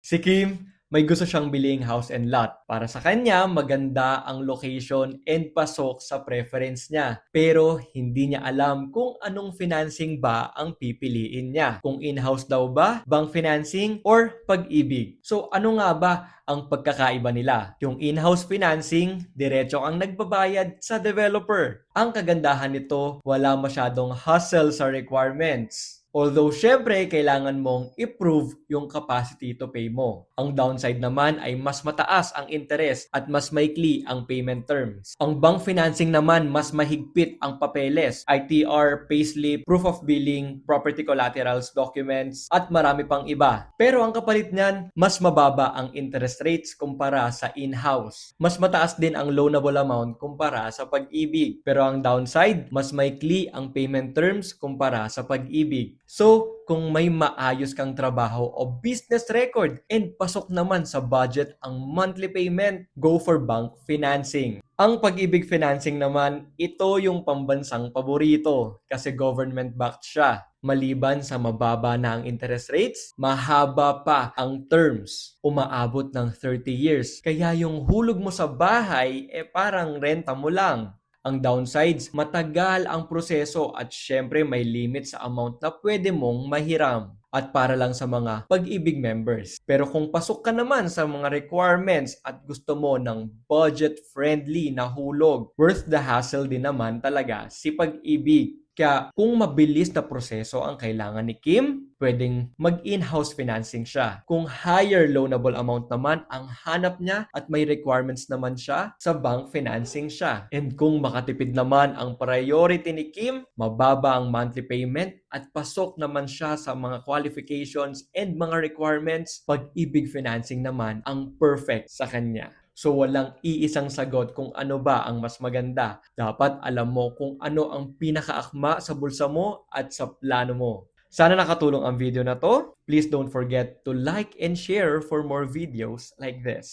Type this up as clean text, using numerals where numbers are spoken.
Si Kim, may gusto siyang biling house and lot. Para sa kanya, maganda ang location and pasok sa preference niya. Pero hindi niya alam kung anong financing ba ang pipiliin niya. Kung in-house daw ba, bank financing, or pag-ibig. So ano nga ba ang pagkakaiba nila? Yung in-house financing, diretso kang nagbabayad sa developer. Ang kagandahan nito, wala masyadong hassle sa requirements. Although syempre, kailangan mong i-prove yung capacity to pay mo. Ang downside naman ay mas mataas ang interest at mas maikli ang payment terms. Ang bank financing naman, mas mahigpit ang papeles, ITR, payslip, proof of billing, property collaterals, documents, at marami pang iba. Pero ang kapalit niyan, mas mababa ang interest rates kumpara sa in-house. Mas mataas din ang loanable amount kumpara sa pag-ibig. Pero ang downside, mas maikli ang payment terms kumpara sa pag-ibig. So, kung may maayos kang trabaho o business record and pasok naman sa budget ang monthly payment, go for bank financing. Ang pag-ibig financing naman, ito yung pambansang paborito kasi government-backed siya. Maliban sa mababa na ang interest rates, mahaba pa ang terms. Umaabot ng 30 years. Kaya yung hulog mo sa bahay, parang renta mo lang. Ang downsides, matagal ang proseso at syempre may limit sa amount na pwede mong mahiram at para lang sa mga pag-ibig members. Pero kung pasok ka naman sa mga requirements at gusto mo ng budget-friendly na hulog, worth the hassle din naman talaga si pag-ibig. Kaya kung mabilis na proseso ang kailangan ni Kim, pwedeng mag-in-house financing siya. Kung higher loanable amount naman ang hanap niya at may requirements naman siya, sa bank financing siya. And kung makatipid naman ang priority ni Kim, mababa ang monthly payment at pasok naman siya sa mga qualifications and mga requirements, pag-ibig financing naman ang perfect sa kanya. So walang iisang sagot kung ano ba ang mas maganda. Dapat alam mo kung ano ang pinakaakma sa bulsa mo at sa plano mo. Sana nakatulong ang video na to. Please don't forget to like and share for more videos like this.